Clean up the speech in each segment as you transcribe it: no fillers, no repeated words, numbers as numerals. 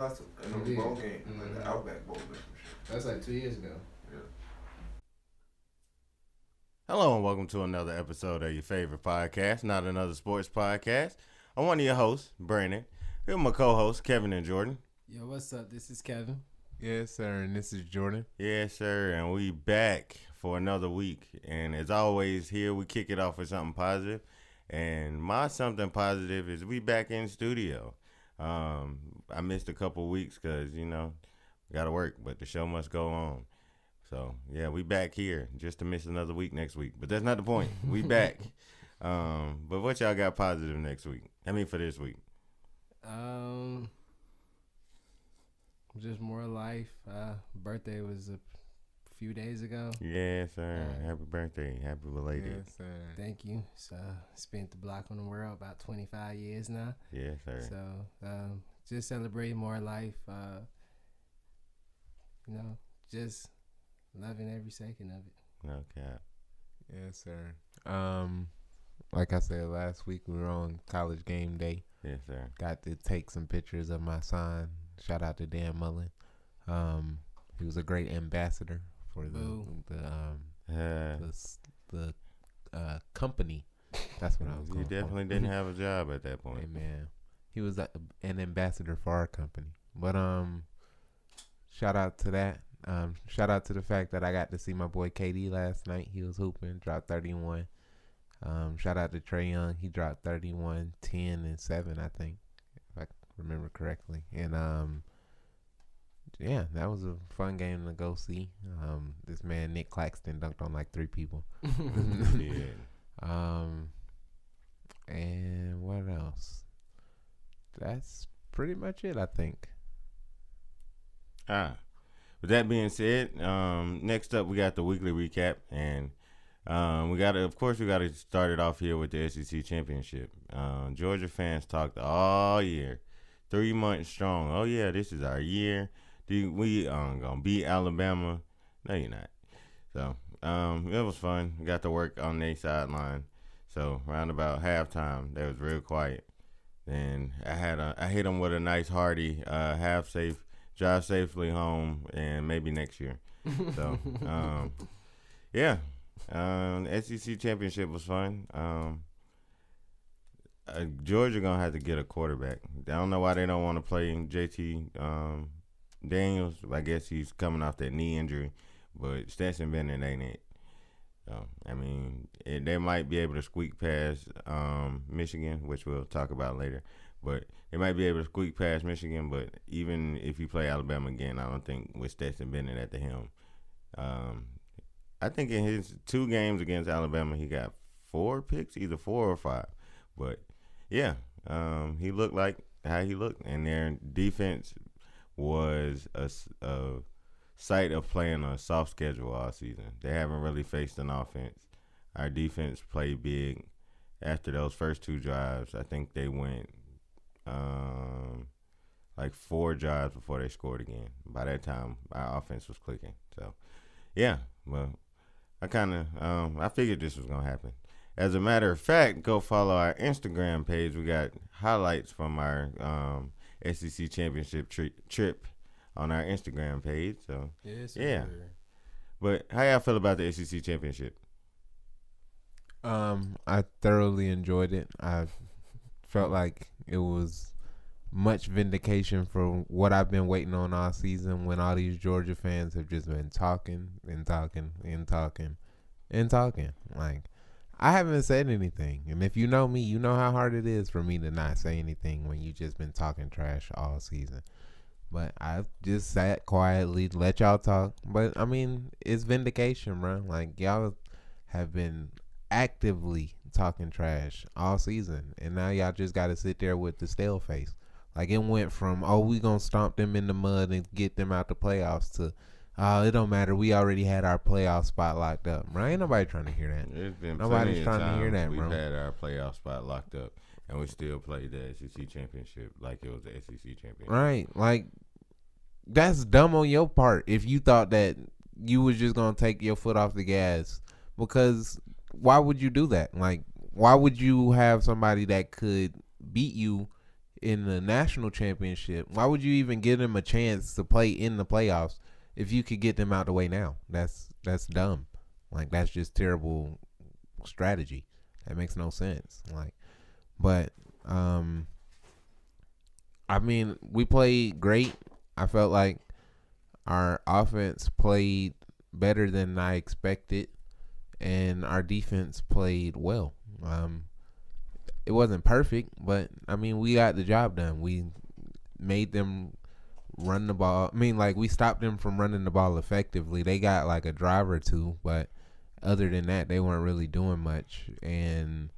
in the bowl game, like the Outback Bowl or some shit. That's like 2 years ago. Yeah. Hello and welcome to another episode of your favorite podcast, Not Another Sports Podcast. I'm one of your hosts, Brandon. Here with my co-hosts, Kevin and Jordan. Yo, what's up? This is Kevin. Yes, sir, and this is Jordan. Yes, sir, and we back for another week. And as always, here we kick it off with something positive. And my something positive is we back in studio. I missed a couple weeks because, got to work, but the show must go on. So, yeah, we back here just to miss another week next week. But that's not the point. We back. But what y'all got positive next week? For this week? Just more life. Birthday was a few days ago. Yes, sir. Happy birthday. Happy belated. Yes, sir. Thank you. So, spent the block on the world about 25 years now. Yes, sir. So, just celebrating more life. Just loving every second of it. No cap. Yes, sir. Like I said last week, we were on college game day. Yes, sir. Got to take some pictures of my son. Shout out to Dan Mullen. He was a great ambassador for the company. That's what I was going You definitely for. didn't have a job at that point. Amen. He was an ambassador for our company. But shout out to that. Shout out to the fact that I got to see my boy KD last night. He was hooping, dropped 31. Shout out to Trae Young. He dropped 31, 10, and 7, I think, if I remember correctly. And yeah, that was a fun game to go see. This man Nick Claxton dunked on like 3 people. Yeah. And what else? That's pretty much it, I think. With that being said, next up we got the weekly recap, and we got to start it off here with the SEC championship. Georgia fans talked all year, 3 months strong. Oh yeah, this is our year. We gonna beat Alabama. No, you're not. So it was fun. We got to work on their sideline. So around about halftime, they was real quiet. Then I hit them with a nice hearty drive safely home, and maybe next year. So yeah. SEC championship was fun. Georgia gonna have to get a quarterback. I don't know why they don't want to play JT Daniels. I guess he's coming off that knee injury, but Stetson Bennett ain't it. So they might be able to squeak past Michigan, which we'll talk about later. But they might be able to squeak past Michigan. But even if you play Alabama again, I don't think with Stetson Bennett at the helm. I think in his 2 games against Alabama, he got 4 picks, either 4 or 5. But, yeah, he looked like how he looked. And their defense was a sight of playing a soft schedule all season. They haven't really faced an offense. Our defense played big. After those first 2 drives, I think they went like 4 drives before they scored again. By that time, our offense was clicking. So, yeah, well, I figured this was going to happen. As a matter of fact, go follow our Instagram page. We got highlights from our SEC championship trip on our Instagram page. So, Yes, yeah. But how y'all feel about the SEC championship? I thoroughly enjoyed it. I felt like it was much vindication for what I've been waiting on all season, when all these Georgia fans have just been talking and talking and talking and talking. Like, I haven't said anything. And if you know me, you know how hard it is for me to not say anything when you just been talking trash all season. But I've just sat quietly, let y'all talk. But, it's vindication, bro. Like, y'all have been actively talking trash all season. And now y'all just got to sit there with the stale face. Like, it went from, we going to stomp them in the mud and get them out the playoffs to, it don't matter. We already had our playoff spot locked up. Right? Ain't nobody trying to hear that. There's been Nobody's trying to hear that, we've bro. We've had our playoff spot locked up, and we still played the SEC championship like it was the SEC championship. Right. Like, that's dumb on your part if you thought that you was just going to take your foot off the gas. Because why would you do that? Like, why would you have somebody that could beat you in the national championship, why would you even give them a chance to play in the playoffs if you could get them out the way now? That's dumb. Like, that's just terrible strategy. That makes no sense. Like, but I mean, we played great. I felt like our offense played better than I expected, and our defense played well. It wasn't perfect, but I mean, we got the job done. We made them run the ball. I mean, like, we stopped them from running the ball effectively. They got like a drive or two, but other than that, they weren't really doing much. And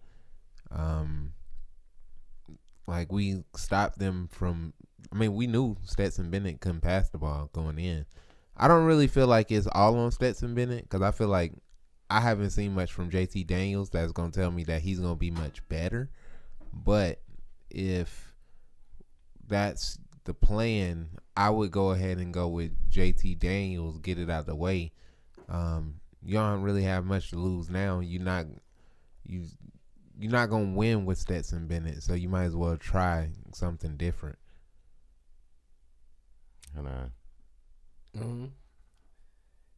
like, we stopped them from. I mean, we knew Stetson Bennett couldn't pass the ball going in. I don't really feel like it's all on Stetson Bennett, because I feel like I haven't seen much from JT Daniels that's going to tell me that he's going to be much better. But if that's the plan, I would go ahead and go with JT Daniels, get it out of the way. You don't really have much to lose now. You're not going to win with Stetson Bennett, so you might as well try something different.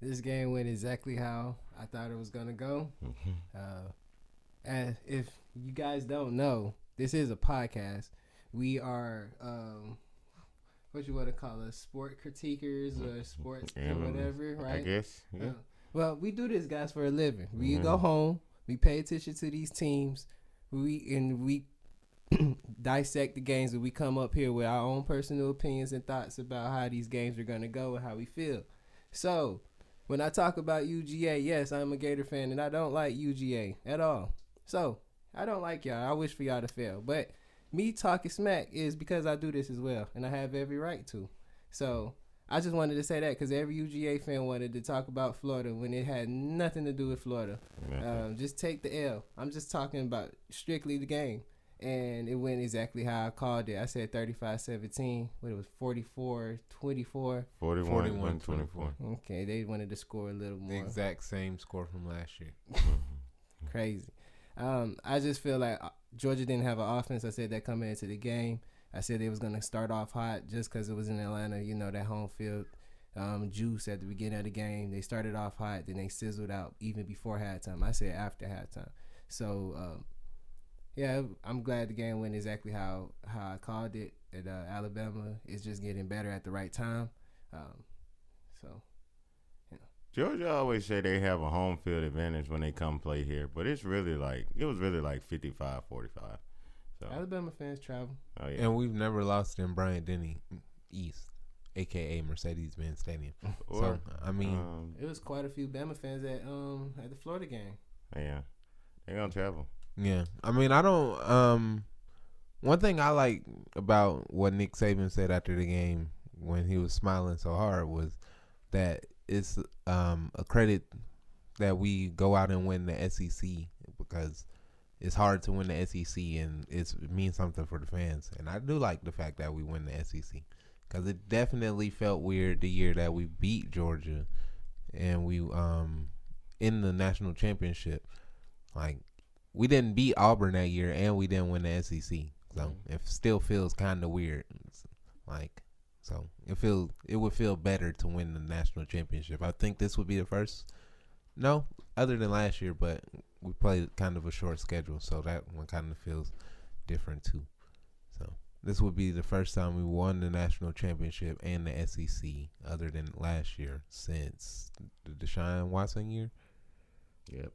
This game went exactly how I thought it was going to go. And if you guys don't know, this is a podcast. We are, what you want to call us, sport critiquers or sports or whatever, right? I guess, yeah. Well, we do this, guys, for a living. We go home, we pay attention to these teams, we dissect the games, and we come up here with our own personal opinions and thoughts about how these games are going to go and how we feel. So, when I talk about UGA, yes, I'm a Gator fan, and I don't like UGA at all. So, I don't like y'all. I wish for y'all to fail. But me talking smack is because I do this as well, and I have every right to. So, I just wanted to say that because every UGA fan wanted to talk about Florida when it had nothing to do with Florida. Just take the L. I'm just talking about strictly the game. And it went exactly how I called it. I said 35-17. What, it was 44-24? 41-24. Okay, they wanted to score a little more. The exact same score from last year. Crazy. I just feel like Georgia didn't have an offense. I said that coming into the game. I said they was going to start off hot just because it was in Atlanta. You know, that home field juice at the beginning of the game. They started off hot, then they sizzled out even before halftime. I said after halftime. So, yeah, I'm glad the game went exactly how I called it. That Alabama is just getting better at the right time. Georgia always say they have a home field advantage when they come play here, but it was really like 55-45. So Alabama fans travel. Oh yeah, and we've never lost in Bryant-Denny East, aka Mercedes-Benz Stadium. So I mean, it was quite a few Bama fans at the Florida game. Yeah, they're gonna travel. Yeah, I mean, I don't. One thing I like about what Nick Saban said after the game when he was smiling so hard was that it's a credit that we go out and win the SEC, because it's hard to win the SEC and it means something for the fans. And I do like the fact that we win the SEC, because it definitely felt weird the year that we beat Georgia and we in the national championship. Like, we didn't beat Auburn that year and we didn't win the SEC. So it still feels kind of weird. So it would feel better to win the national championship. I think this would be the first. No, other than last year, but we played kind of a short schedule, so that one kind of feels different too. So this would be the first time we won the national championship and the SEC, other than last year, since the Deshaun Watson year. Yep.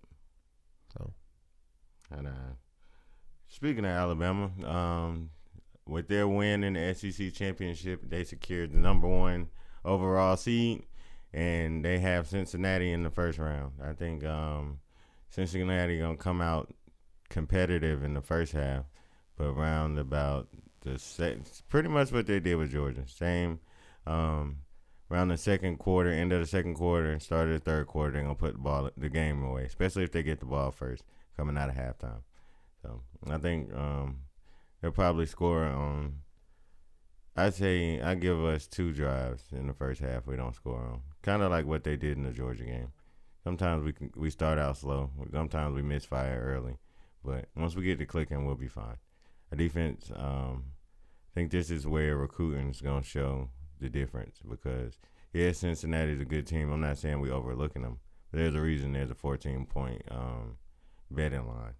So, and speaking of Alabama, with their win in the SEC championship, they secured the #1 overall seed, and they have Cincinnati in the first round. I think Cincinnati gonna come out competitive in the first half, but round about pretty much what they did with Georgia. Same. Around the second quarter, end of the second quarter, start of the third quarter, they're gonna put the game away, especially if they get the ball first coming out of halftime. So I think they'll probably score on. I give us 2 drives in the first half we don't score on. Kind of like what they did in the Georgia game. Sometimes we start out slow. Sometimes we misfire early, but once we get to clicking, we'll be fine. Our defense I think this is where recruiting is going to show the difference because, yeah, Cincinnati's a good team. I'm not saying we overlooking them. But there's a reason there's a 14-point betting line,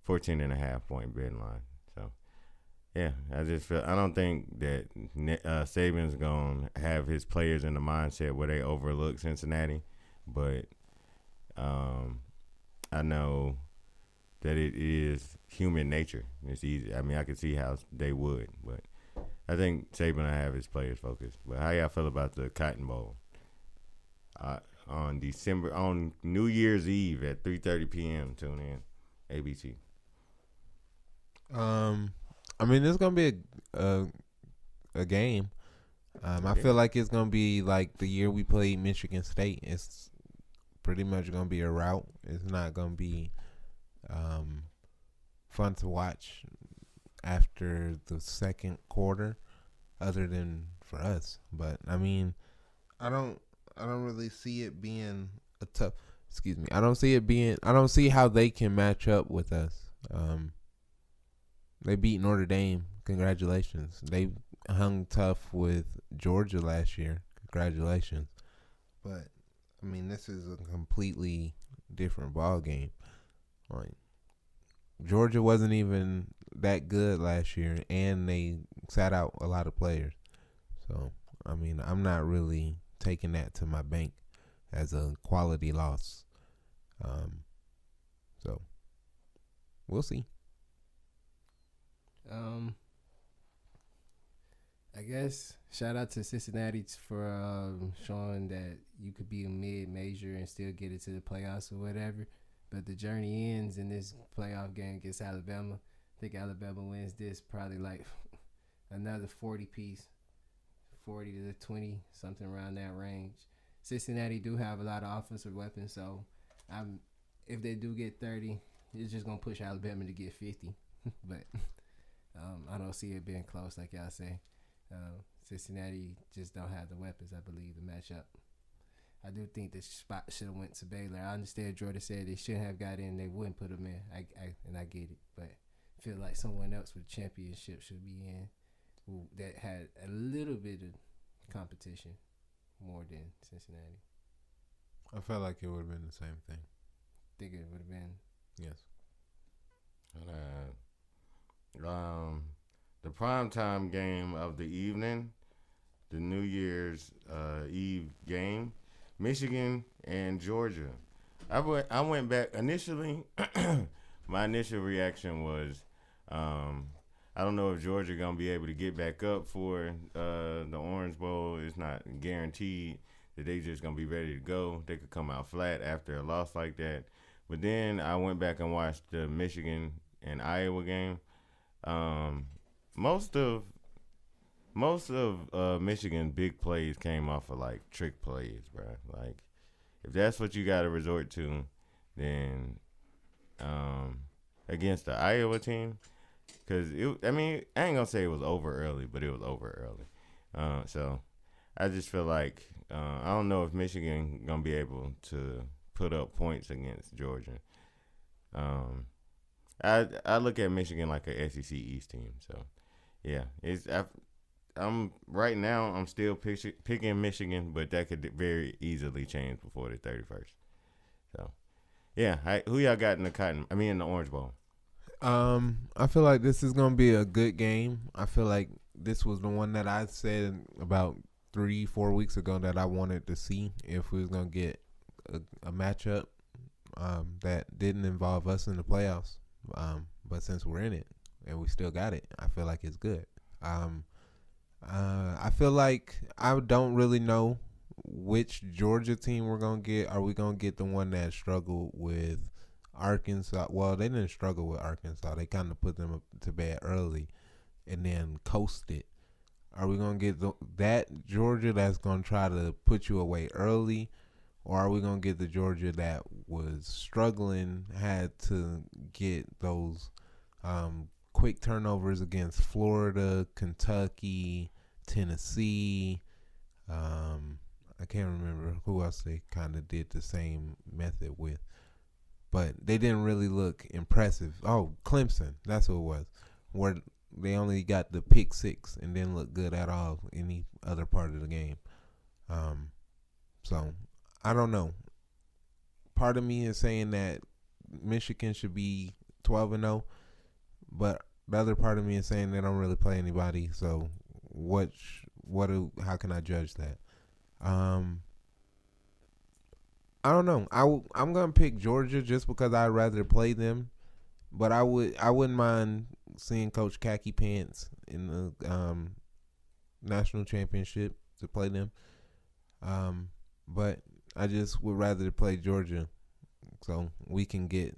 14.5-point betting line. So, yeah, I just feel I don't think that Saban's going to have his players in the mindset where they overlook Cincinnati. But I know that it is human nature. It's easy. I mean, I could see how they would, but I think Saban will have his players focused. But how y'all feel about the Cotton Bowl on New Year's Eve at 3:30 p.m. Tune in, ABC. I mean, it's gonna be a game. I feel like it's gonna be like the year we played Michigan State. It's pretty much gonna be a rout. It's not gonna be fun to watch after the second quarter, other than for us. But I mean, I don't really see it being a tough. Excuse me. I don't see how they can match up with us. They beat Notre Dame. Congratulations. They hung tough with Georgia last year. Congratulations. But I mean, this is a completely different ball game. Like, Georgia wasn't even that good last year, and they sat out a lot of players. So, I mean, I'm not really taking that to my bank as a quality loss. So, we'll see. I guess shout out to Cincinnati for showing that you could be a mid-major and still get it to the playoffs or whatever. But the journey ends in this playoff game against Alabama. I think Alabama wins this probably like another 40-piece, 40 to 20, something around that range. Cincinnati do have a lot of offensive weapons, so if they do get 30, it's just going to push Alabama to get 50. But I don't see it being close like y'all say. Cincinnati just don't have the weapons, I believe, to match up. I do think the spot should have went to Baylor. I understand Jordan said they shouldn't have got in. They wouldn't put them in. I get it. But I feel like someone else with championship should be in that had a little bit of competition more than Cincinnati. I felt like it would have been the same thing. Think it would have been. Yes. The primetime game of the evening, the New Year's Eve game, Michigan and Georgia. I went back initially. My initial reaction was, I don't know if Georgia gonna be able to get back up for the Orange Bowl. It's not guaranteed that they just gonna be ready to go. They could come out flat after a loss like that. But then I went back and watched the Michigan and Iowa game. Most of Michigan big plays came off of like trick plays, bro. Like, if that's what you got to resort to, then against the Iowa team, because I ain't gonna say it was over early, but it was over early. So I just feel like I don't know if Michigan gonna be able to put up points against Georgia. I look at Michigan like a SEC East team, so yeah, I'm right now. I'm still picking Michigan, but that could very easily change before the 31st. So yeah, who y'all got in the Orange Bowl? I feel like this is gonna be a good game. I feel like this was the one that I said about 3-4 weeks ago that I wanted to see if we was gonna get a matchup that didn't involve us in the playoffs. But since we're in it and we still got it, I feel like it's good. I feel like I don't really know which Georgia team we're going to get. Are we going to get the one that struggled with Arkansas? Well, they didn't struggle with Arkansas. They kind of put them to bed early and then coasted. Are we going to get that Georgia that's going to try to put you away early? Or are we going to get the Georgia that was struggling, had to get those quick turnovers against Florida, Kentucky, Tennessee? I can't remember who else they kind of did the same method with. But they didn't really look impressive. Oh, Clemson. That's who it was. Where they only got the pick 6 and didn't look good at all any other part of the game. So I don't know. Part of me is saying that Michigan should be 12-0, but the other part of me is saying they don't really play anybody. So how can I judge that? I don't know. I'm gonna pick Georgia just because I'd rather play them, but I wouldn't mind seeing Coach Khaki Pants in the national championship to play them. But I just would rather play Georgia, so we can be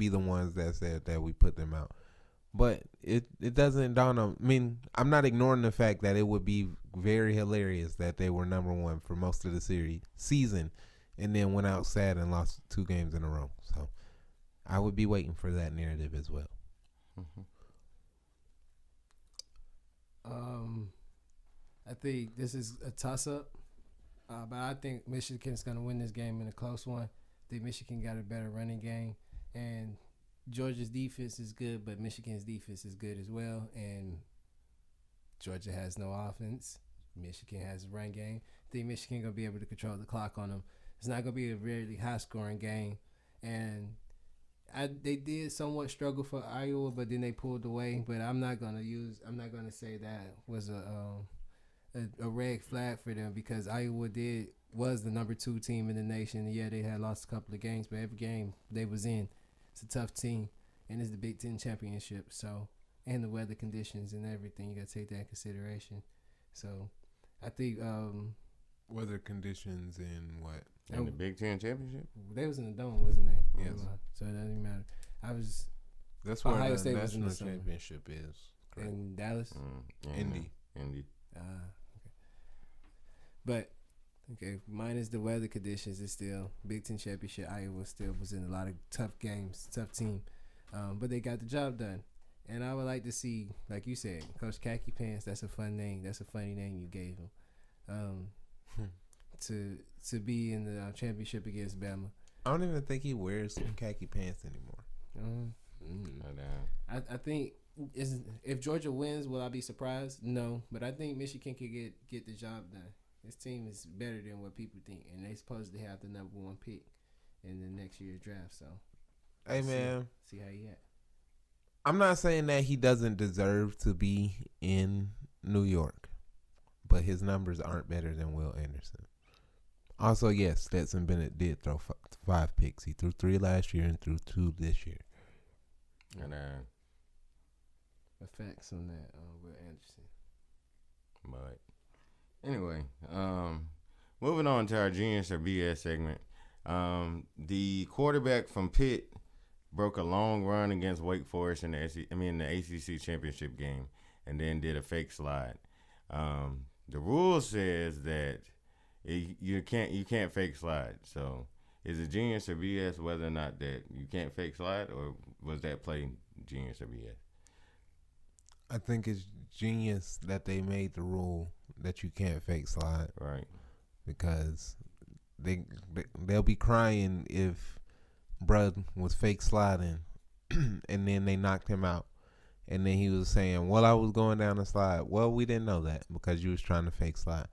the ones that said that we put them out. But it doesn't dawn on. I mean, I'm not ignoring the fact that it would be very hilarious that they were number 1 for most of the season, and then went out sad and lost 2 games in a row. So I would be waiting for that narrative as well. Mm-hmm. I think this is a toss-up, but I think Michigan's going to win this game in a close one. I think Michigan got a better running game, and Georgia's defense is good, but Michigan's defense is good as well, and Georgia has no offense. Michigan has a run game. I think Michigan going to be able to control the clock on them. It's not going to be a really high-scoring game, and they did somewhat struggle for Iowa, but then they pulled away. But I'm not gonna say that was a red flag for them, because Iowa was the number 2 team in the nation. Yeah, they had lost a couple of games, but every game they was in, it's a tough team, and it's the Big Ten championship. So, and the weather conditions and everything, you gotta take that in consideration. So, I think weather conditions in what? In the Big Ten championship? They was in the dome, wasn't they? Yes. So it doesn't matter. That's where Ohio the State was in the national summer. championship is. Correct. In Dallas. Indy. Okay. But minus the weather conditions, it's still Big Ten championship. Iowa still was in a lot of tough games, tough team, but they got the job done. And I would like to see, like you said, Coach Khaki Pants. That's a fun name. That's a funny name you gave him. To be in the championship against Bama. I don't even think he wears khaki pants anymore. I think if Georgia wins, will I be surprised? No, but I think Michigan can get the job done. This team is better than what people think, and they supposedly have the number 1 pick in the next year's draft. So, hey man, see how you at. I'm not saying that he doesn't deserve to be in New York, but his numbers aren't better than Will Anderson. Also, yes, Stetson Bennett did throw 5 picks. He threw 3 last year and threw 2 this year. And effects on that, Will Anderson. But anyway, moving on to our Genius or BS segment. The quarterback from Pitt broke a long run against Wake Forest in the ACC championship game, and then did a fake slide. The rule says that you can't fake slide. So is it genius or BS whether or not that you can't fake slide, or was that play genius or BS? I think it's genius that they made the rule that you can't fake slide. Right. Because they'll be crying if Brud was fake sliding and then they knocked him out. And then he was saying, well, I was going down the slide. Well, we didn't know that because you was trying to fake slide.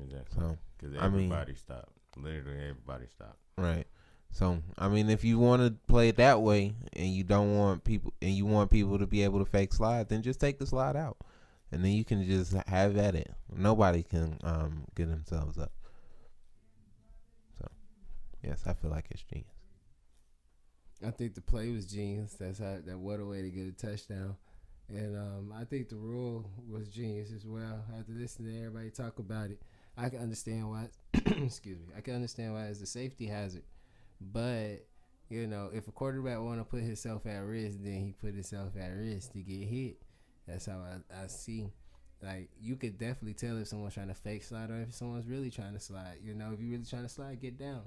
Exactly. So, because everybody stopped. Literally everybody stopped. Right. So, I mean, if you want to play it that way and you don't want people, and you want people to be able to fake slide, then just take the slide out. And then you can just have at it. Nobody can get themselves up. So, yes, I feel like it's genius. I think the play was genius. What a way to get a touchdown. And I think the rule was genius as well. After listening to everybody talk about it, I can understand why. Excuse me. I can understand why it's a safety hazard. But if a quarterback want to put himself at risk, then he put himself at risk to get hit. That's how I see. Like, you could definitely tell if someone's trying to fake slide or if someone's really trying to slide. If you're really trying to slide, get down.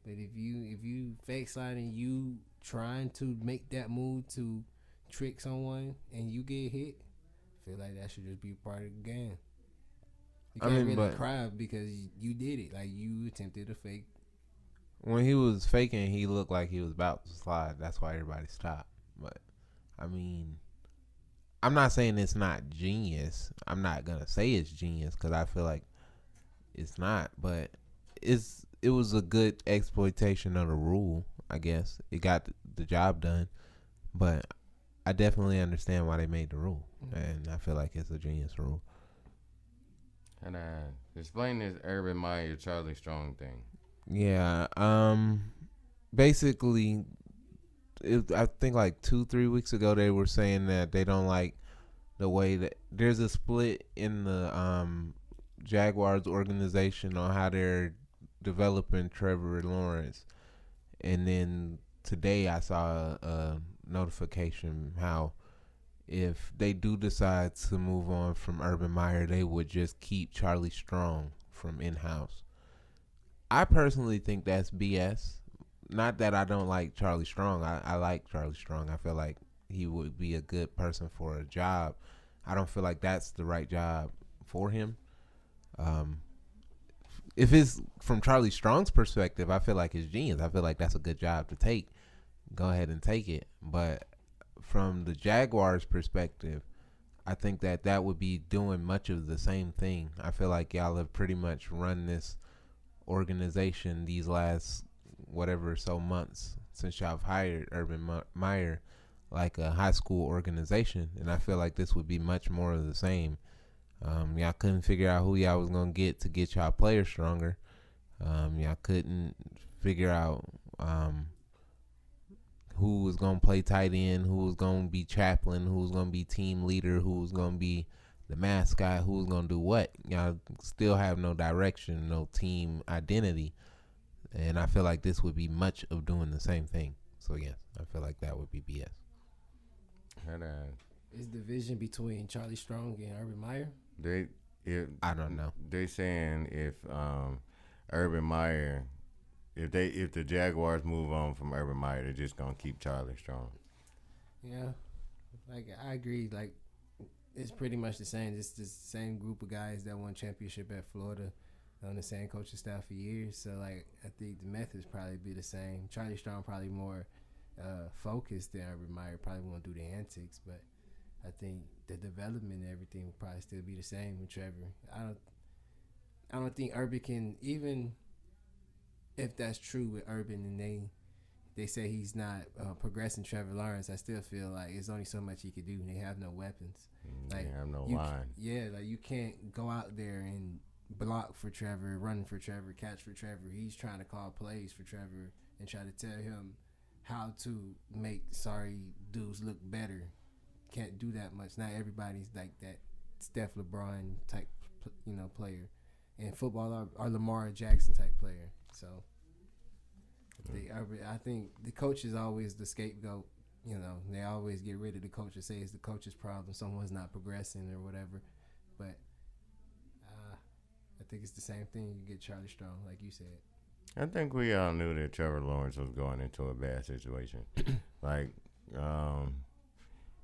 But if you fake slide and you trying to make that move to trick someone and you get hit, I feel like that should just be part of the game. You can't really cry because you did it. Like, you attempted to fake. When he was faking, he looked like he was about to slide. That's why everybody stopped. But, I mean, I'm not saying it's not genius. I'm not gonna say it's genius because I feel like it's not. But it was a good exploitation of the rule. I guess it got the job done. But I definitely understand why they made the rule, and I feel like it's a genius rule. And explain this Urban Meyer Charlie Strong thing. Yeah. Basically, I think like 2-3 weeks ago they were saying that they don't like the way that there's a split in the Jaguars organization on how they're developing Trevor Lawrence, and then today I saw a notification how if they do decide to move on from Urban Meyer, they would just keep Charlie Strong from in-house. I personally think that's BS. Not that I don't like Charlie Strong. I like Charlie Strong. I feel like he would be a good person for a job. I don't feel like that's the right job for him. If it's from Charlie Strong's perspective, I feel like it's genius. I feel like that's a good job to take. Go ahead and take it. But from the Jaguars' perspective, I think that would be doing much of the same thing. I feel like y'all have pretty much run this organization these last whatever so months since y'all have hired Urban Meyer like a high school organization, and I feel like this would be much more of the same. Y'all couldn't figure out who y'all was gonna get y'all players stronger. Y'all couldn't figure out who was going to play tight end, who was going to be chaplain, who was going to be team leader, who was going to be the mascot, who was going to do what. Y'all still have no direction, no team identity. And I feel like this would be much of doing the same thing. So, yes, I feel like that would be BS. Is division between Charlie Strong and Urban Meyer? I don't know. They saying if Urban Meyer... If the Jaguars move on from Urban Meyer, they're just gonna keep Charlie Strong. Yeah, like I agree. Like it's pretty much the same. It's the same group of guys that won championship at Florida on the same coaching staff for years. So like I think the methods probably be the same. Charlie Strong probably more focused than Urban Meyer. Probably won't do the antics, but I think the development and everything will probably still be the same with Trevor. I don't think Urban can even. If that's true with Urban and they say he's not progressing Trevor Lawrence, I still feel like there's only so much he could do. They have no weapons. They have no line. Like you can't go out there and block for Trevor, run for Trevor, catch for Trevor. He's trying to call plays for Trevor and try to tell him how to make sorry dudes look better. Can't do that much. Not everybody's like that Steph LeBron type, player. And football are Lamar Jackson type player. So I think the coach is always the scapegoat. They always get rid of the coach and say it's the coach's problem. Someone's not progressing or whatever. But I think it's the same thing. You get Charlie Strong, like you said. I think we all knew that Trevor Lawrence was going into a bad situation. Like,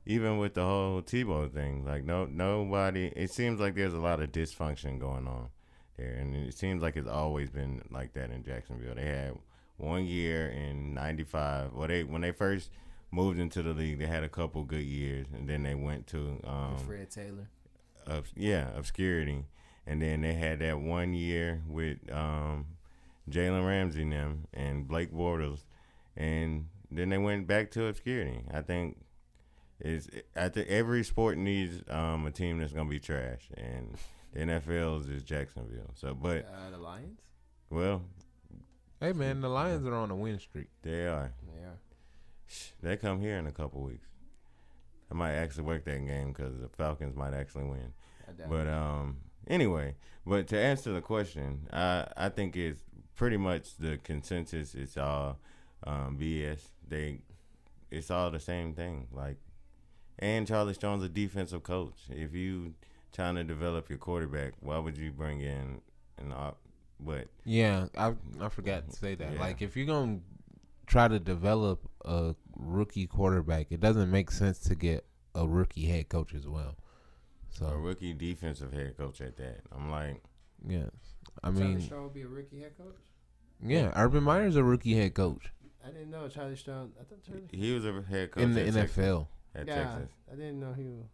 even with the whole Tebow thing, like nobody. It seems like there's a lot of dysfunction going on there, and it seems like it's always been like that in Jacksonville. They had 1 year in '95. When they first moved into the league, they had a couple good years, and then they went to Fred Taylor. Obscurity, and then they had that 1 year with Jalen Ramsey and them and Blake Bortles, and then they went back to obscurity. I think every sport needs a team that's gonna be trash, and the NFL's is Jacksonville. So, but the Lions. Well, hey man, the Lions are on a win streak. They are. They come here in a couple weeks. I might actually work that game because the Falcons might actually win. But anyway, but to answer the question, I think it's pretty much the consensus. It's all BS. It's all the same thing. Like, and Charlie Strong's a defensive coach. If you trying to develop your quarterback, why would you bring in an op? But yeah, I forgot to say that. Yeah. Like, if you're gonna try to develop a rookie quarterback, it doesn't make sense to get a rookie head coach as well. So a rookie defensive head coach at that. I'm like, yes. I Charlie mean, Strong would be a rookie head coach. Yeah, Urban Meyer's a rookie head coach. I didn't know Charlie Strong. I thought he was a head coach in the NFL at Texas. I didn't know he was.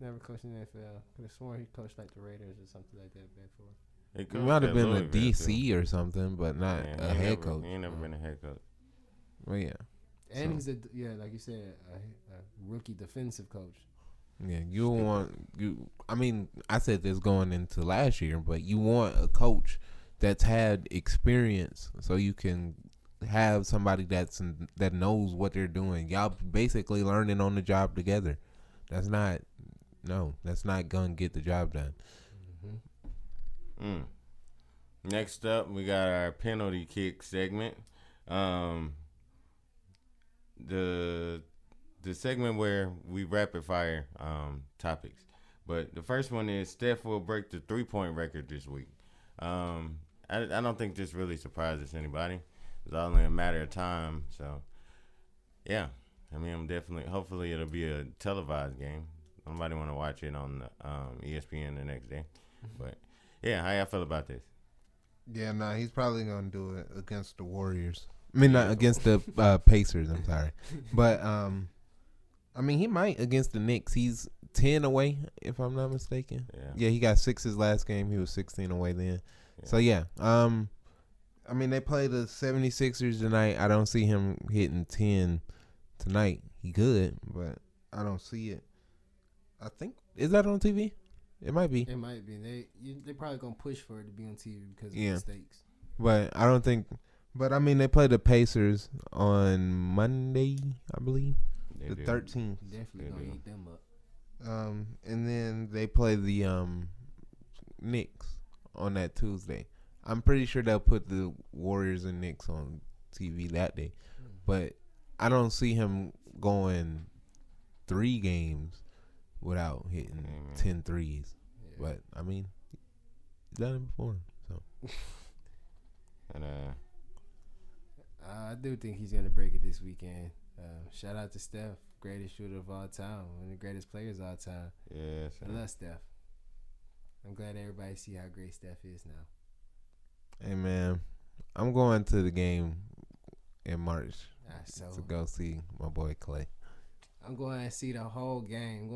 Never coached in the NFL. Could have sworn he coached like the Raiders or something like that before. It It might have been a DC or something, but not a head coach. He ain't never been a head coach. Well, yeah. And he's like you said, a rookie defensive coach. Yeah, you want you. I mean, I said this going into last year, but you want a coach that's had experience, so you can have somebody that knows what they're doing. Y'all basically learning on the job together. That's not gonna get the job done. Next up, we got our penalty kick segment. The segment where we rapid fire topics. But the first one is Steph will break the 3-point record this week. I don't think this really surprises anybody. It's only a matter of time. So, yeah. I mean, hopefully it'll be a televised game. Nobody want to watch it on ESPN the next day. But, yeah, how y'all feel about this? Yeah, he's probably going to do it against the Warriors. I mean, not against the Pacers, I'm sorry. But, I mean, he might against the Knicks. He's 10 away, if I'm not mistaken. Yeah, he got 6 his last game. He was 16 away then. Yeah. So, yeah. I mean, they play the 76ers tonight. I don't see him hitting 10 tonight. He could, but I don't see it. I think, is that on TV? It might be. It might be. They probably going to push for it to be on TV because of the stakes. But I don't think. But, I mean, they play the Pacers on Monday, I believe. The 13th. Definitely going to eat them up. And then they play the Knicks on that Tuesday. I'm pretty sure they'll put the Warriors and Knicks on TV that day. But I don't see him going 3 games without hitting 10 threes. Yeah. But, I mean, he's done it before. So. And I do think he's going to break it this weekend. Shout out to Steph, greatest shooter of all time, one of the greatest players of all time. Yes. I love Steph. I'm glad everybody see how great Steph is now. Hey, man, I'm going to the game in March to go see my boy Clay. I'm going to see the whole game.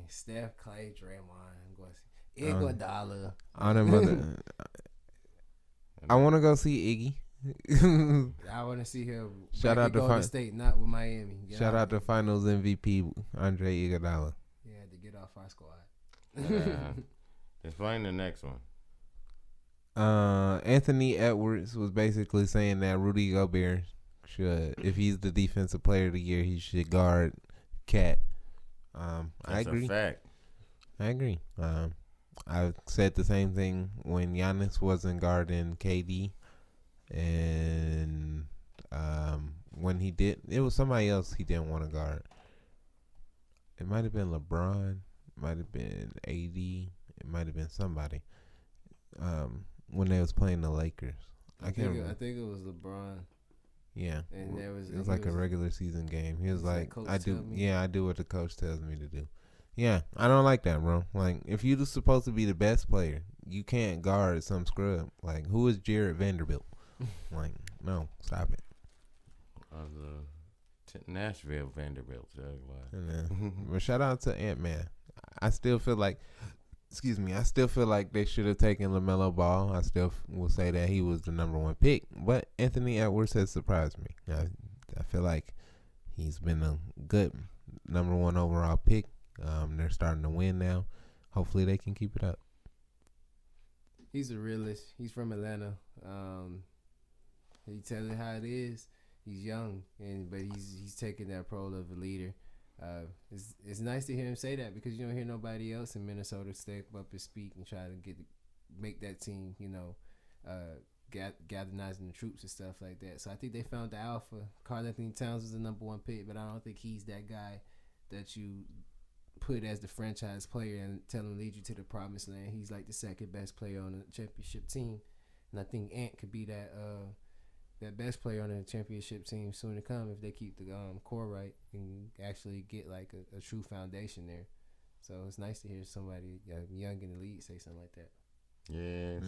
Steph, Clay, Draymond. I'm going to see Iguodala. I want to go see Iggy. I want to see him. Shout out to Golden State, not with Miami. Shout out to Finals MVP Andre Iguodala. Yeah, to get off our squad. Explain the next one. Anthony Edwards was basically saying that Rudy Gobert should, if he's the defensive player of the year, he should guard Cat. I agree. A fact. I agree. I said the same thing when Giannis wasn't guarding KD, and when he did, it was somebody else he didn't want to guard. It might have been LeBron, might have been AD, it might have been somebody. When they was playing the Lakers, I think it was LeBron. Yeah, and it was like a regular season game. He was like, I do what the coach tells me to do. Yeah, I don't like that, bro. Like, if you're supposed to be the best player, you can't guard some scrub. Like, who is Jared Vanderbilt? Like, no, stop it. Nashville Vanderbilt. But shout out to Ant-Man. I still feel like they should have taken LaMelo Ball. I still will say that he was the number 1 pick. But Anthony Edwards has surprised me. I feel like he's been a good number 1 overall pick. They're starting to win now. Hopefully they can keep it up. He's a realist. He's from Atlanta. He tells it how it is. He's young, but he's taking that role of a leader. It's nice to hear him say that because you don't hear nobody else in Minnesota step up and speak and try to make that team, galvanizing the troops and stuff like that. So I think they found the alpha. Karl-Anthony Towns was the number 1 pick, but I don't think he's that guy that you put as the franchise player and tell him lead you to the promised land. He's like the second best player on the championship team, and I think Ant could be that best player on the championship team soon to come if they keep the core right and actually get like a true foundation there. So it's nice to hear somebody young in the league say something like that. Yeah.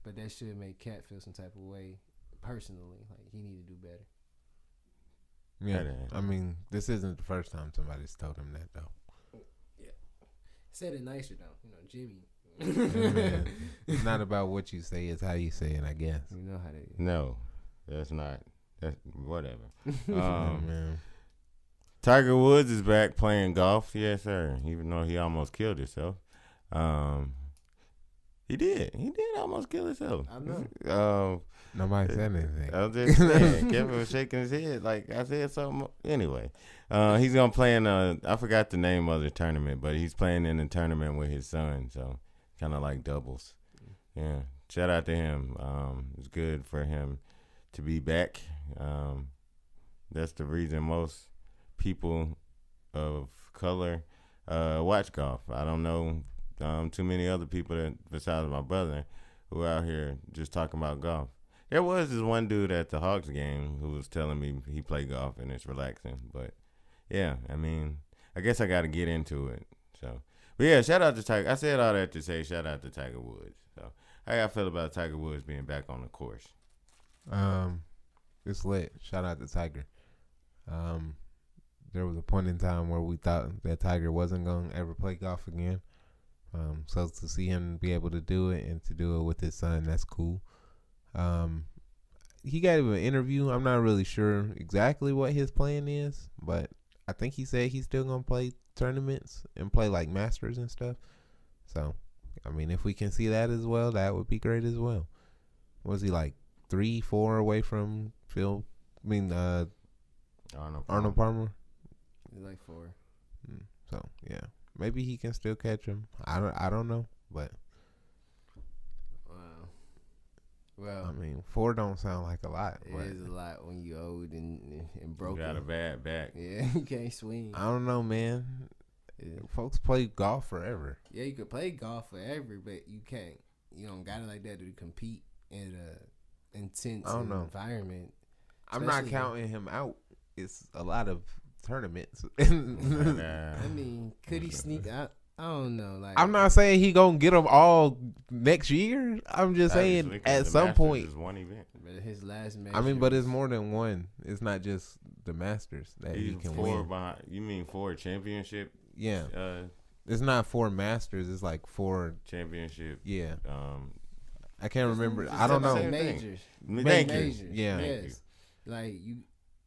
But that should make Cat feel some type of way personally, like he need to do better. Yeah, I mean, this isn't the first time somebody's told him that though. Yeah. Said it nicer though, Jimmy. Man, it's not about what you say; it's how you say it. I guess. You know how they. No, that's not. That's whatever. Man. Tiger Woods is back playing golf. Yes, sir. Even though he almost killed himself. He did almost kill himself. I know. Nobody said anything. I was just saying. Kevin was shaking his head like I said something. Anyway, he's gonna play in I forgot the name of the tournament, but he's playing in the tournament with his son, so kind of like doubles. Yeah, shout out to him. It's good for him to be back. That's the reason most people of color watch golf. I don't know too many other people that besides my brother who out here just talking about golf. There was this one dude at the Hawks game who was telling me he played golf and it's relaxing. But yeah, I mean, I guess I got to get into it. So, but yeah, shout out to Tiger. I said all that to say shout out to Tiger Woods. So, how y'all feel about Tiger Woods being back on the course? It's lit. Shout out to Tiger. There was a point in time where we thought that Tiger wasn't going to ever play golf again. So to see him be able to do it and to do it with his son, that's cool. He got an interview. I'm not really sure exactly what his plan is, but I think he said he's still going to play tournaments and play like Masters and stuff. So, I mean, if we can see that as well, that would be great as well. Was he like 3-4 away from Phil? I mean, Arnold Palmer. He's like 4. So yeah, maybe he can still catch him. I don't know, but well, I mean, 4 don't sound like a lot. It is a lot when you old and broken. You got a bad back. Yeah, you can't swing. I don't know, man. Yeah. Folks play golf forever. Yeah, you could play golf forever, but you can't. You don't got it like that to compete in a intense environment. I'm not counting him out. It's a lot of tournaments. I mean, could he sneak out? I don't know. Like, I'm not saying he gonna get them all next year. I'm just saying at some point. Is one event. But his last match. I mean, but it's more than one. It's not just the Masters that he can win. You mean 4 championship? Yeah. It's not 4 Masters. It's like 4 championship. Yeah. I can't remember. I don't know. Majors. Thank you. Yeah. Yes. Like you.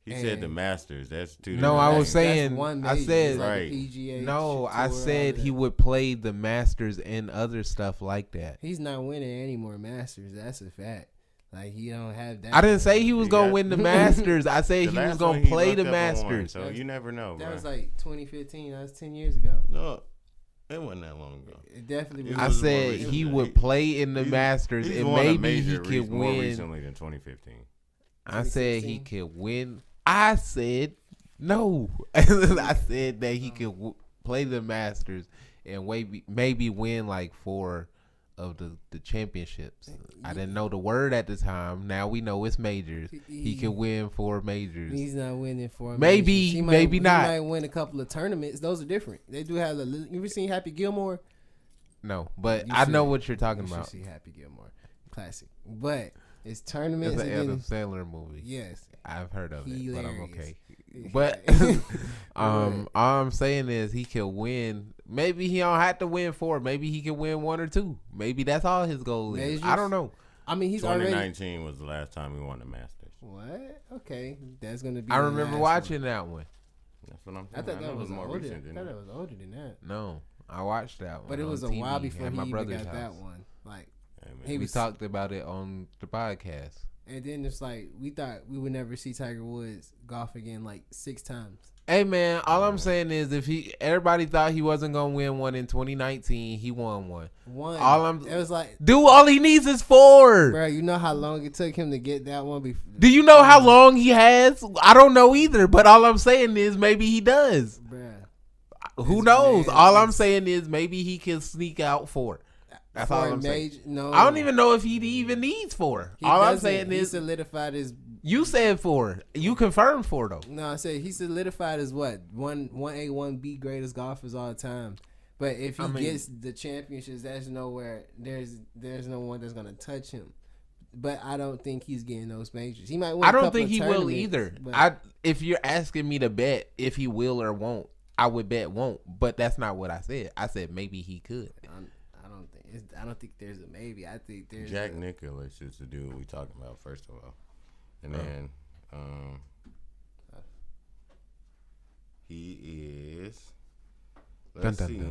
He said the Masters. That's 2. No, I was saying. I said like right. PGA no. I said he would play the Masters and other stuff like that. He's not winning any more Masters. That's a fact. Like he don't have that. I didn't say he was gonna win the Masters. I said he was gonna play the Masters. So you never know. That bro. was like 2015. That was 10 years ago. No, it wasn't that long ago. It definitely. It Was. I said he would play in the Masters and maybe he could more win. recently than 2015. I said he could win. I said no. I said that he could play the Masters and maybe win like 4 of the championships. I didn't know the word at the time. Now we know it's majors. He can win 4 majors. He's not winning 4 maybe majors. Maybe not. He might win a couple of tournaments. Those are different. They do have you ever seen Happy Gilmore? No, but I know what you're talking about. You should see Happy Gilmore. Classic. But it's tournaments. It's an Adam Sandler movie. Yes. I've heard of it, but I'm okay. Hilarious. But all I'm saying is he can win. Maybe he don't have to win 4. Maybe he can win 1 or 2. Maybe that's all his goal is. Majors? I don't know. I mean, he's 2019 was the last time he won the Masters. What? Okay, that's gonna be. I remember watching that one. That's what I'm I saying. thought that was more older. recent. I thought that was older than that. No, I watched that one. But it was a TV while before at he my even brother's got house. that one. Like We talked about it on the podcast. And then it's like we thought we would never see Tiger Woods golf again like 6 times. Hey man, all I'm saying is everybody thought he wasn't gonna win one in 2019, he won one. It was like, dude, all he needs is 4. Bro, you know how long it took him to get that one before? Do you know how long he has? I don't know either, but all I'm saying is maybe he does. Bruh. Who knows? All I'm saying is maybe he can sneak out 4. That's all I'm saying. No, I don't even know if he even needs 4. All I'm saying is he solidified his. You said 4. You confirmed 4 though. No, I said he solidified his what 1A 1B greatest golfers all time. But if he gets the championships, there's nowhere. There's no one that's gonna touch him. But I don't think he's getting those majors. He might win. I don't think he will either. But If you're asking me to bet if he will or won't, I would bet won't. But that's not what I said. I said maybe he could. I don't think there's a maybe. I think there's Jack Nicklaus is the dude we talking about first of all, and then he is. Let's see.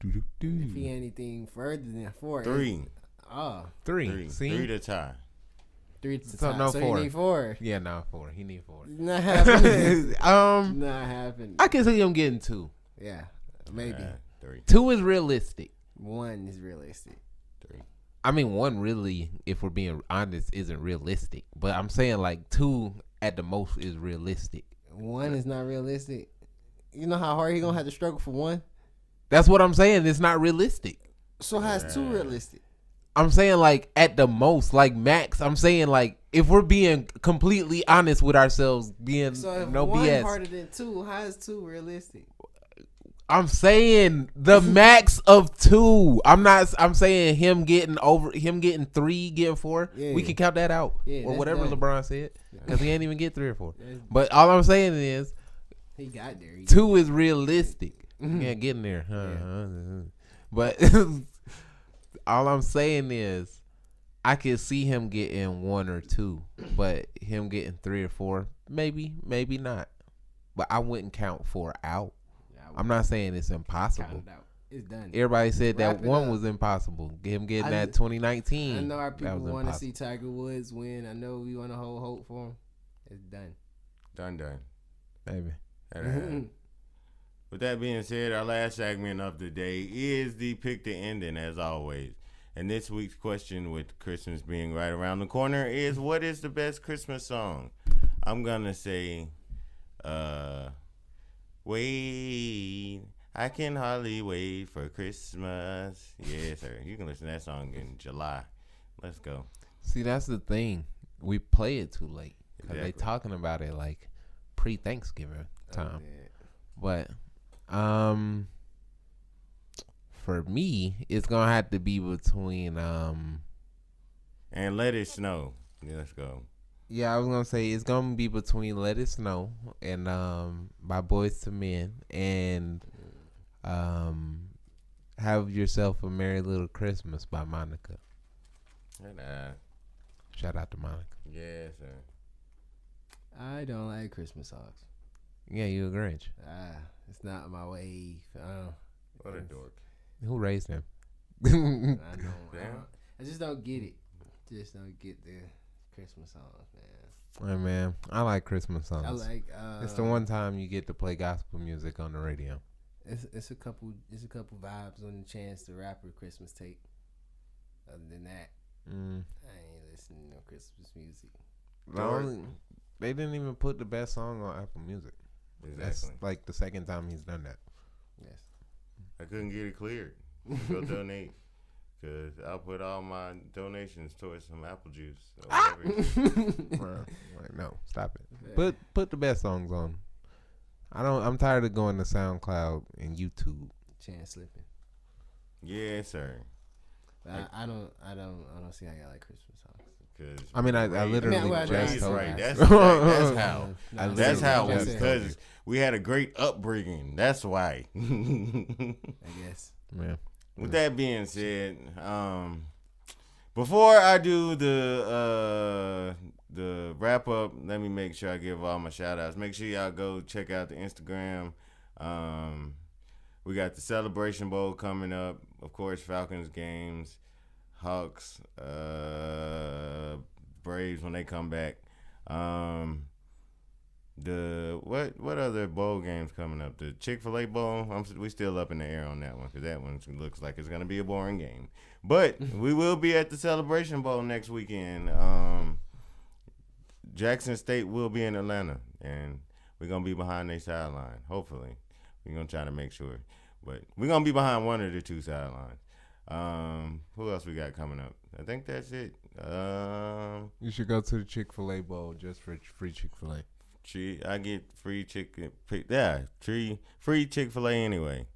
If he anything further than 4. 3. Oh. 3. See? 3 to tie. 3 to So tie. no So 4. he need 4. Yeah, no 4. He need 4. Not happening. Not happening. I can see him getting 2. Yeah, maybe. 3. 2 is realistic. 1 is realistic. 3. I mean, 1 really, if we're being honest, isn't realistic. But I'm saying like 2 at the most is realistic. 1 is not realistic. You know how hard he gonna have to struggle for 1? That's what I'm saying. It's not realistic. So how's 2 realistic? I'm saying like at the most, like max. I'm saying like if we're being completely honest with ourselves, being So if no 1 BS. harder than 2, how is 2 realistic? I'm saying the max of 2. I'm saying him getting 3, getting 4. Yeah. We can count that out. Yeah, or that's whatever done. LeBron said. Because he ain't even get 3 or 4. That's- But all I'm saying is He got there. 2 is realistic. Mhm. Yeah, getting there. Yeah. But all I'm saying is I could see him getting 1 or 2, but him getting 3 or 4, maybe not. But I wouldn't count 4 out. I'm not saying it's impossible. Count it out. It's done. Everybody said Wrap that it 1 up. was impossible. Him getting I that kn- 2019. I know our that people was want to impossible. see Tiger Woods win. I know we want to hold hope for him. It's done. Done. Maybe. With that being said, our last segment of the day is the Pick the Ending, as always. And this week's question, with Christmas being right around the corner, is what is the best Christmas song? I'm going to say, wait, I can hardly wait for Christmas. Yes, sir. You can listen to that song in July. Let's go. See, that's the thing. We play it too late. Because Exactly. they talking about it like pre-Thanksgiving time. Oh, yeah. But for me, it's gonna have to be between And Let It Snow. Yeah, let's go. yeah, I was gonna say it's gonna be between Let It Snow and by Boys to Men and Have Yourself a Merry Little Christmas by Monica. And, Shout out to Monica. yes, sir. I don't like Christmas songs. Yeah, you a Grinch. It's not my wave. What a dork. Who raised him? I know. Damn. I just don't get it. Just don't get the Christmas songs, man. Hey, man, I like Christmas songs. I like. It's the one time you get to play gospel music on the radio. It's a couple vibes on the Chance the Rapper Christmas tape. Other than that, I ain't listening to no Christmas music. They didn't even put the best song on Apple Music. Exactly. That's like the second time he's done that. Yes. I couldn't get it cleared. Go donate. Because I'll put all my donations towards some apple juice. Or whatever. Like, no, stop it. Put the best songs on. I'm tired of going to SoundCloud and YouTube. Chance slipping. Yes, sir. But I don't see how y'all like Christmas songs. I mean, I literally Well, just Ray's told right. you. That's how. No, That's how. I said- Because we had a great upbringing. That's why. I guess. Yeah. With that being said, before I do the wrap up, let me make sure I give all my shout outs. Make sure y'all go check out the Instagram. We got the Celebration Bowl coming up. Of course, Falcons games, Hawks, Braves when they come back. The what other bowl games coming up? The Chick-fil-A Bowl. We still up in the air on that one because that one looks like it's gonna be a boring game. But we will be at the Celebration Bowl next weekend. Jackson State will be in Atlanta, and we're gonna be behind their sideline. Hopefully, we're gonna try to make sure. But we're gonna be behind one of the two sidelines. Who else we got coming up? I think that's it. You should go to the Chick-fil-A Bowl just for free Chick-fil-A. I get free chicken. Yeah, free Chick-fil-A anyway.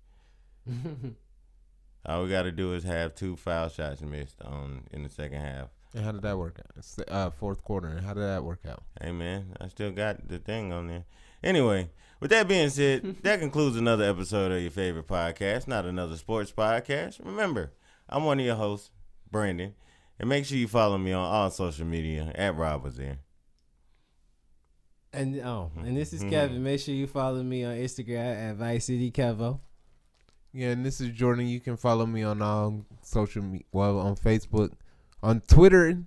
All we got to do is have 2 foul shots missed in the second half. And how did that work out? It's fourth quarter. And how did that work out? Hey, man, I still got the thing on there. Anyway, with that being said, that concludes another episode of your favorite podcast, Not Another Sports Podcast. Remember, I'm one of your hosts, Brandon, and make sure you follow me on all social media at Rob Was There. And this is Kevin. Make sure you follow me on Instagram at Vice City Kevo. Yeah, and this is Jordan. You can follow me on all social media, on Facebook, on Twitter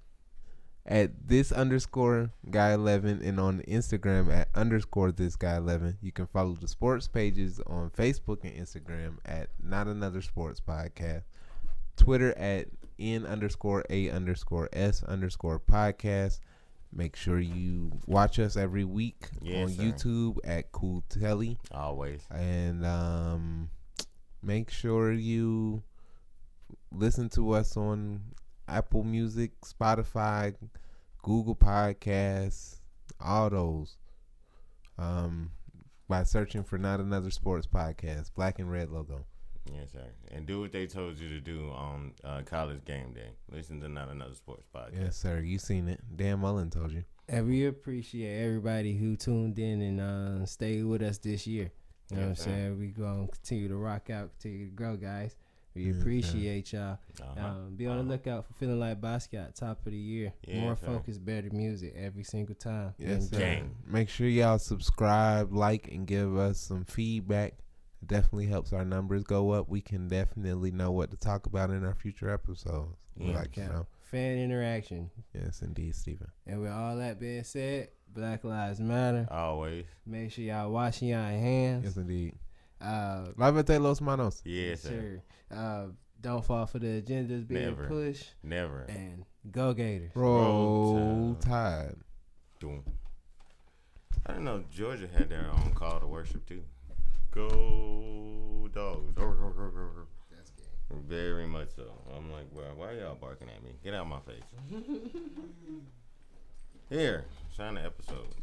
at @this_guy11, and on Instagram at _thisguy11. You can follow the sports pages on Facebook and Instagram at Not Another Sports Podcast. Twitter at N_A_S_podcast. Make sure you watch us every week on YouTube at Cool Telly. Always. And make sure you listen to us on Apple Music, Spotify, Google Podcasts, all those. By searching for Not Another Sports Podcast, black and red logo. Yes, sir. And do what they told you to do on college game day. Listen to Not Another Sports Podcast. Yes, sir. You seen it. Dan Mullen told you. And we appreciate everybody who tuned in and stayed with us this year. You know what I'm saying? We going to continue to rock out, continue to grow, guys. We appreciate y'all. Be on the lookout for Feeling Like Basquiat, top of the year. More focus, better music every single time. Yes, sir. Make sure y'all subscribe, like, and give us some feedback. It definitely helps our numbers go up. We can definitely know what to talk about in our future episodes. Fan interaction. Yes, indeed, Stephen. And with all that being said, Black Lives Matter. Always. Make sure y'all washing y'all hands. Yes, indeed. Lávate los manos. Yes, sir. Don't fall for the agendas being pushed. Never. And go Gators. Roll Tide. Doom. I didn't know Georgia had their own call to worship too. Go Dogs. That's gay. Very much so. I'm like, bro, why y'all barking at me? Get out of my face. Here, sign the episode.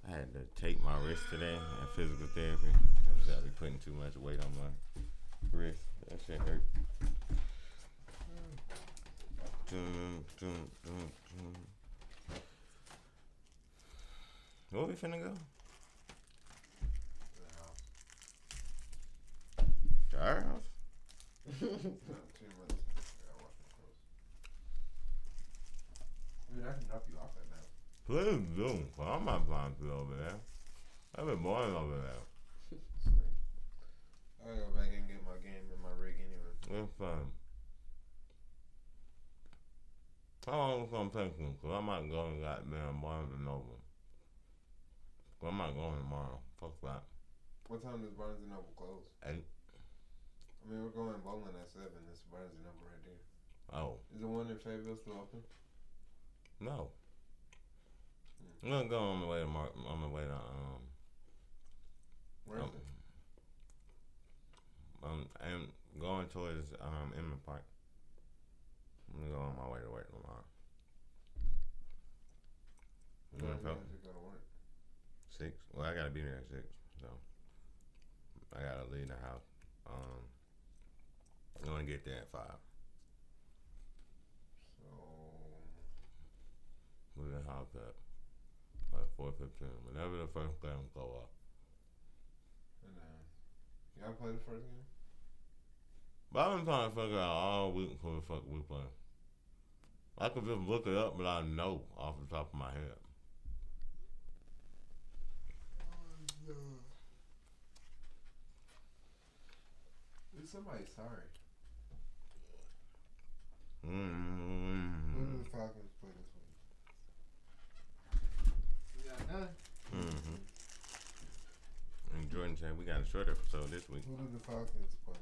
I had to tape my wrist today at physical therapy. I was be putting too much weight on my wrist. That shit hurt. Where we finna go? To our house? I can drop you off at now. Please do. Well, I'm not flying through over there. I've been born over there. I gotta go back and get my game and my rig anyway. It's fun. How long is it gonna take you? Cause I might go and goddamn Barnes and Noble. I'm not going tomorrow. Fuck that. What time does Barnes and Noble close? 8. I mean, we're going bowling at 7. This Barnes and Noble right there. Oh. Is the one in Fayetteville still open? No. I'm gonna go on the way to Where is it? I'm going towards Inman Park. I'm gonna go on my way to work tomorrow. What time do you go to work? 6. Well, I gotta be there at 6, so I gotta leave the house. I'm gonna get there at 5. So Leave the house at 4:15. Whenever the first game go up. and y'all play the first game? But I've been trying to figure out all week who the fuck we play. I could just look it up, but I know off the top of my head. Is somebody sorry? Who Mm-hmm. do the Falcons play this week? We got done. Mm-hmm. And Jordan said we got a short episode this week. Who do the Falcons play?